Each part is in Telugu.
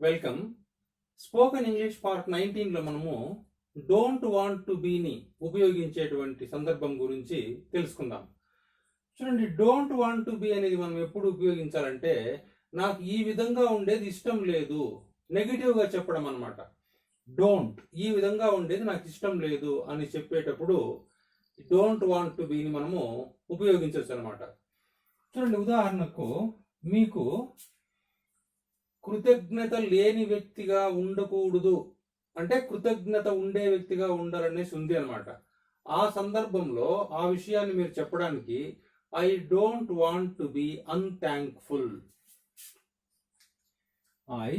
వెల్కమ్. స్పోకెన్ ఇంగ్లీష్ పార్ట్ 19లో మనము డోంట్ వాంట్ టు బీని ఉపయోగించేటువంటి సందర్భం గురించి తెలుసుకుందాం. చూడండి, డోంట్ వాంట్ టు బీ అనేది మనం ఎప్పుడు ఉపయోగించాలంటే, నాకు ఈ విధంగా ఉండేది ఇష్టం లేదు, నెగిటివ్గా చెప్పడం అనమాట. డోంట్, ఈ విధంగా ఉండేది నాకు ఇష్టం లేదు అని చెప్పేటప్పుడు డోంట్ వాంట్ టు బీని మనము ఉపయోగించవచ్చు అనమాట. చూడండి, ఉదాహరణకు మీకు కృతజ్ఞత లేని వ్యక్తిగా ఉండకూడదు అంటే కృతజ్ఞత ఉండే వ్యక్తిగా ఉండాలనేసి ఉంది అనమాట. ఆ సందర్భంలో ఆ విషయాన్ని మీరు చెప్పడానికి I don't want to be unthankful. I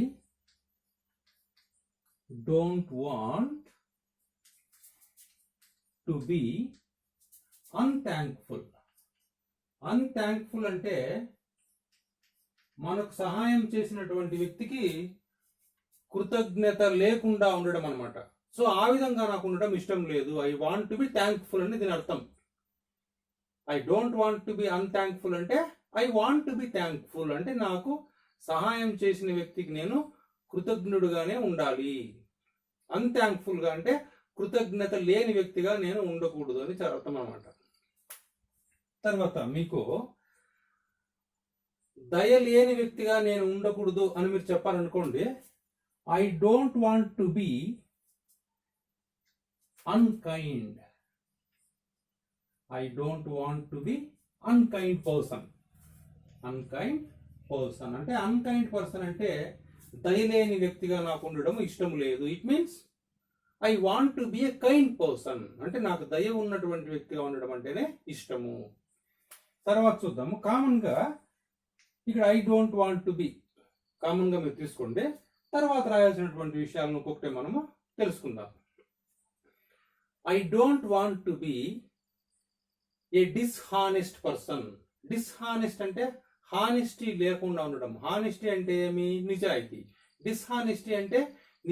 don't want to be unthankful. Unthankful అంటే మనకు సహాయం చేసినటువంటి వ్యక్తికి కృతజ్ఞత లేకుండా ఉండడం అనమాట. సో ఆ విధంగా నాకు ఉండడం ఇష్టం లేదు. I want to be thankful అని దీని అర్థం. I don't want to be unthankful అంటే I want to be thankful అంటే నాకు సహాయం చేసిన వ్యక్తికి నేను కృతజ్ఞుడుగానే ఉండాలి. అన్థ్యాంక్ఫుల్గా అంటే కృతజ్ఞత లేని వ్యక్తిగా నేను ఉండకూడదు అని అర్థం అనమాట. తర్వాత మీకు దయ లేని వ్యక్తిగా నేను ఉండకూడదు అని మీరు చెప్పాలనుకోండి, I don't want to be unkind. I don't want to be unkind person. Unkind person అంటే అన్కైండ్ పర్సన్ అంటే దయలేని వ్యక్తిగా నాకు ఉండడం ఇష్టం లేదు. It means I want to be a kind person అంటే నాకు దయ ఉన్నటువంటి వ్యక్తిగా ఉండడం అంటేనే ఇష్టము. తర్వాత చూద్దాము. కామన్గా ఇక్కడ I don't want to B కామన్గా మీరు తీసుకోండి. తర్వాత రాయాల్సినటువంటి విషయాలను ఒక్కొక్కటే మనము తెలుసుకుందాం. I don't want to B A dishonest person. Dishonest అంటే హానెస్టీ లేకుండా ఉండడం. హానెస్టీ అంటే ఏమి? నిజాయితీ. డిస్హానెస్టీ అంటే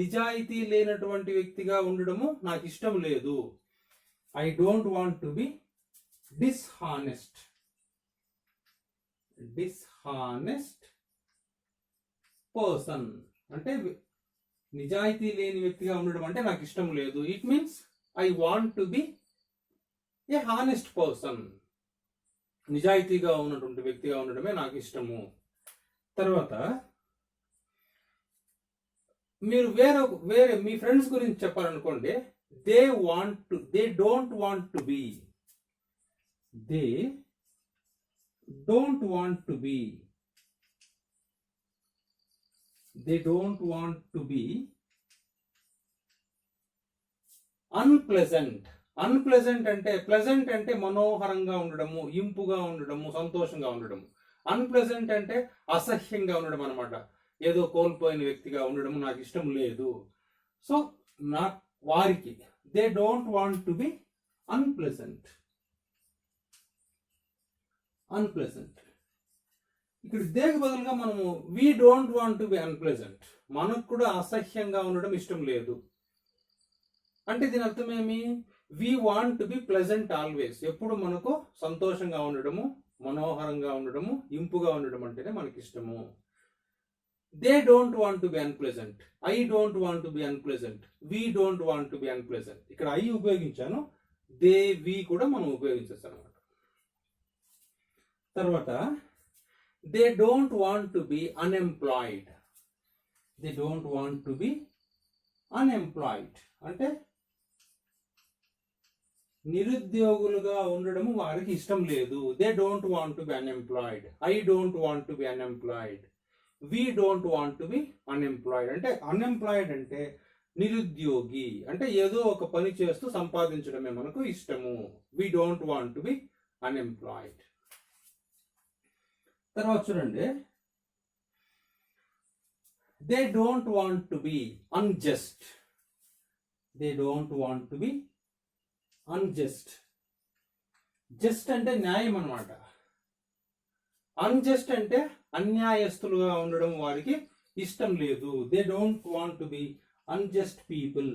నిజాయితీ లేనటువంటి వ్యక్తిగా ఉండడము నాకు ఇష్టం లేదు. I don't want to B dishonest. Dishonest person అంటే నిజాయితీ లేని వ్యక్తిగా ఉండడం అంటే నాకు ఇష్టం లేదు. It means I want to B A honest person. నిజాయితీగా ఉన్నటువంటి వ్యక్తిగా ఉండడమే నాకు ఇష్టము. తర్వాత మీరు వేరే మీ ఫ్రెండ్స్ గురించి చెప్పాలనుకోండి, they don't want to be. They don't want to be. They don't want to be unpleasant. Unpleasant అంటే ప్లెజెంట్ అంటే మనోహరంగా ఉండడము, ఇంపుగా ఉండడము, సంతోషంగా ఉండడము. అన్ప్లెజెంట్ అంటే అసహ్యంగా ఉండడం అనమాట. ఏదో కోల్పోయిన వ్యక్తిగా ఉండడం నాకు ఇష్టం లేదు. సో వారికి they don't want to B unpleasant. Unpleasant ఇక్కడ దేనికి బదులుగా మనము we don't want to B unpleasant. మనకు కూడా అసహ్యంగా ఉండడం ఇష్టం లేదు అంటే దీని అర్థం ఏమి? We want to B pleasant always. ఎప్పుడు మనకు సంతోషంగా ఉండడము, మనోహరంగా ఉండడము, ఇంపుగా ఉండడం అంటేనే మనకి ఇష్టము. They don't want to B unpleasant. I don't want to B unpleasant. We don't want to B unpleasant. ఇక్కడ ఐ ఉపయోగించాను, దే వి కూడా మనం ఉపయోగించవచ్చు అనమాట. తర్వాత they don't want to B unemployed. They don't want to B unemployed అంటే నిరుద్యోగులుగా ఉండడము వారికి ఇష్టం లేదు. They don't want to B unemployed. I don't want to B unemployed. We don't want to B unemployed అంటే అన్ఎంప్లాయిడ్ అంటే నిరుద్యోగి అంటే ఏదో ఒక పని చేస్తూ సంపాదించడమే మనకు ఇష్టము. We don't want to B unemployed. తర్వాత చూడండి, they don't want to be unjust. They don't want to be unjust. Just అంటే న్యాయం అన్నమాట. అన్జస్ట్ అంటే అన్యాయస్తులుగా ఉండడం వారికి ఇష్టం లేదు. They don't want to be unjust people.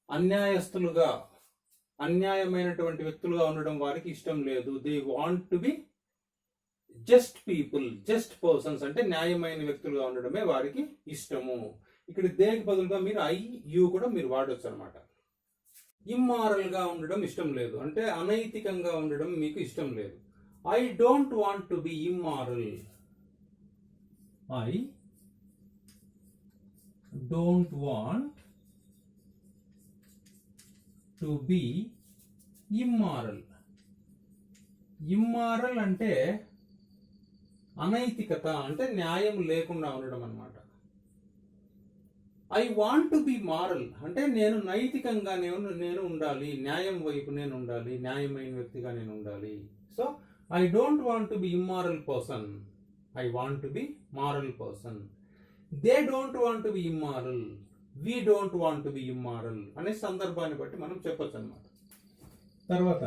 అన్యాయస్తులుగా, అన్యాయమైనటువంటి వ్యక్తులుగా ఉండడం వారికి ఇష్టం లేదు. They want to be just people, just persons అంటే న్యాయమైన వ్యక్తులుగా ఉండడమే వారికి ఇష్టము. ఇక్కడ దేనికి బదులుగా మీరు ఐ యు కూడా మీరు వాడవచ్చు అనమాట. ఇమ్మారల్ గా ఉండడం ఇష్టం లేదు అంటే అనైతికంగా ఉండడం మీకు ఇష్టం లేదు. I don't want to B immoral. I don't want to B immoral. Immoral అంటే అనైతికత అంటే న్యాయం లేకుండా ఉండడం అన్నమాట. I want to B moral అంటే నేను నైతికంగా నేను ఉండాలి, న్యాయం వైపు నేను ఉండాలి, న్యాయమైన వ్యక్తిగా నేను ఉండాలి. So I don't want to B immoral person, I want to B moral person. They don't want to B immoral, we don't want to B immoral అనే సందర్భాన్ని బట్టి మనం చెప్పొచ్చు అనమాట. తర్వాత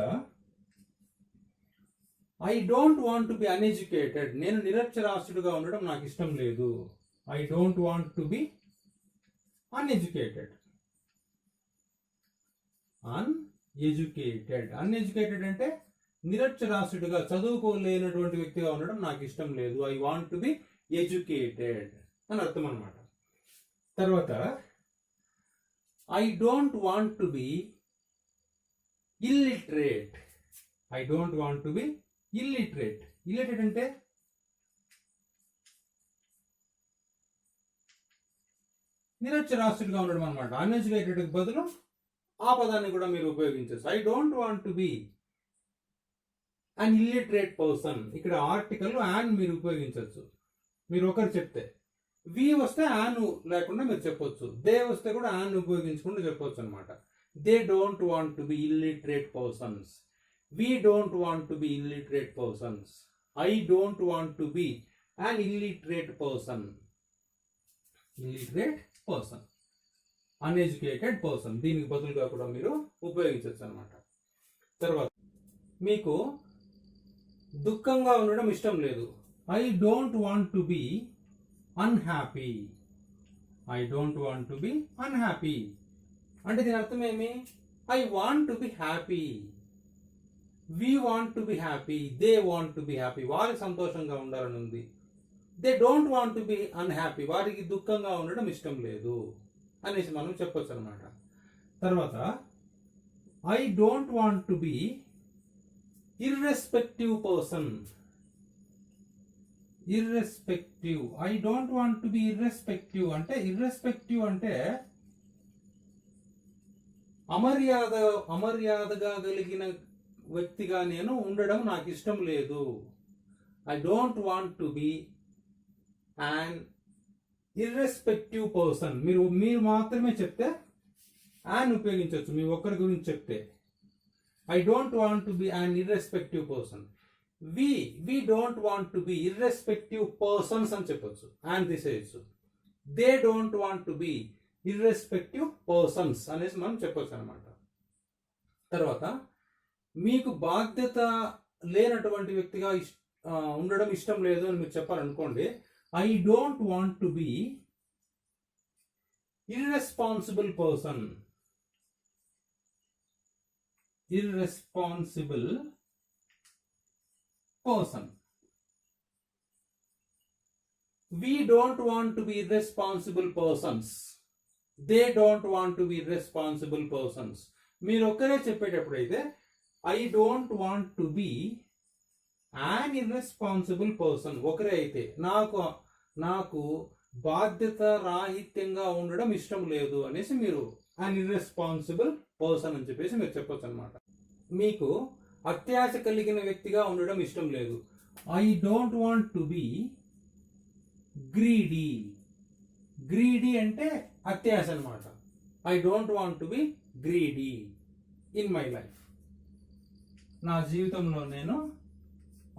I don't want to B uneducated, నేను నిరక్షరాస్యుడిగా ఉండడం నాకు ఇష్టం లేదు. I don't want to B uneducated. Uneducated అంటే నిరక్షరాస్యుడిగా చదువుకోలేనటువంటి వ్యక్తిగా ఉండడం నాకు ఇష్టం లేదు. I want to be educated అని అర్థం అనమాట. తర్వాత I don't want to be illiterate. I don't want to be illiterate. Illiterate అంటే నిరక్షరాస్యుడిగా ఉండడం అనమాట. అన్ఎడ్యుకేటెడ్ బదులు ఆ పదాన్ని కూడా మీరు ఉపయోగించవచ్చు. I don't want to be an illiterate person. ఇక్కడ ఆర్టికల్ యాన్ మీరు ఉపయోగించవచ్చు. మీరు ఒకరు చెప్తే వి వస్తే యాన్ లేకుండా మీరు చెప్పొచ్చు, దే వస్తే కూడా యాన్ ఉపయోగించకుండా చెప్పొచ్చు అనమాట. They don't want to be illiterate persons, we don't want to be illiterate persons, I don't want to be an illiterate person. Illiterate person, uneducated person, దీనికి బదులుగా కూడా మీరు ఉపయోగించవచ్చు అనమాట. తర్వాత మీకు దుఃఖంగా ఉండడం ఇష్టం లేదు. I don't want to be unhappy. I don't want to be unhappy అంటే దీని అర్థం ఏమి? I want to be happy, we want to be happy, they want to be happy, వారికి సంతోషంగా ఉండాలని ఉంది. They don't want to be unhappy, వారికి దుఃఖంగా ఉండడం ఇష్టం లేదు అనేసి మనం చెప్పొచ్చు అనమాట. తర్వాత I don't want to be irrespective person. Irrespective, I don't want to be irrespective అంటే ఇర్రెస్పెక్టివ్ అంటే అమర్యాదగా కలిగిన వ్యక్తిగా నేను ఉండడం నాకు ఇష్టం లేదు. I don't want to be an irrespective person. మీరు మాత్రమే చెప్తే అండ్ ఉపయోగించవచ్చు, మీ ఒక్కరి గురించి చెప్తే. I don't want to be an irrespective person. We don't want to be irrespective persons అని చెప్పొచ్చు, అండ్ తీసేయచ్చు. They don't want to be irrespective persons అనేసి మనం చెప్పొచ్చు అనమాట. తర్వాత మీకు బాధ్యత లేనటువంటి వ్యక్తిగా ఉండడం ఇష్టం లేదు అని మీరు చెప్పాలనుకోండి. I don't want to be irresponsible person. Irresponsible person. We don't want to be irresponsible persons. They don't want to be irresponsible persons. మీరు ఒక్కరే చెప్పేటప్పుడైతే I don't want to be an irresponsible person ఒకరే అయితే నాకు బాధ్యత రాహిత్యంగా ఉండడం ఇష్టం లేదు అనేసి మీరు an irresponsible person అని చెప్పేసి మీరు చెప్పొచ్చు అనమాట. మీకు అత్యాశ కలిగిన వ్యక్తిగా ఉండడం ఇష్టం లేదు. I don't want to B greedy. Greedy అంటే అత్యాశ అనమాట. I don't want to B greedy in my life. నా జీవితంలో నేను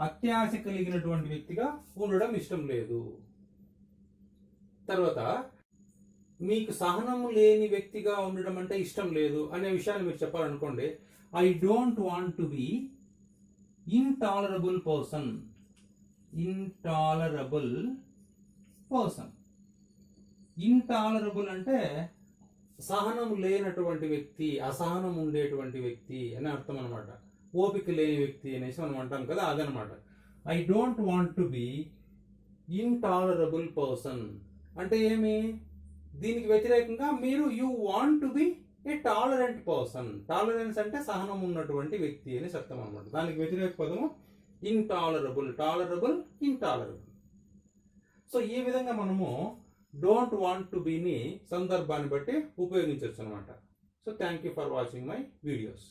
అత్యాశ కలిగినటువంటి వ్యక్తిగా ఉండడం ఇష్టం లేదు. తర్వాత మీకు సహనము లేని వ్యక్తిగా ఉండడం అంటే ఇష్టం లేదు అనే విషయాన్ని మీరు చెప్పాలనుకోండి. I don't want to be intolerable person. Intolerable person. Intolerable అంటే సహనం లేనటువంటి వ్యక్తి, అసహనం ఉండేటువంటి వ్యక్తి అని అర్థం అనమాట. ఓపిక లేని వ్యక్తి అనేసి మనం అంటాం కదా, అదనమాట. I don't want to be intolerable person అంటే ఏమి, దీనికి వ్యతిరేకంగా మీరు you want to B A tolerant person. Tolerance అంటే సహనం ఉన్నటువంటి వ్యక్తి అని అర్థం అనమాట. దానికి వ్యతిరేక పదము ఇంటాలరబుల్, టాలరబుల్, ఇంటాలరబుల్. సో ఈ విధంగా మనము డోంట్ వాంట్ టు బీని సందర్భాన్ని బట్టి ఉపయోగించవచ్చు అనమాట. So thank you for watching my videos.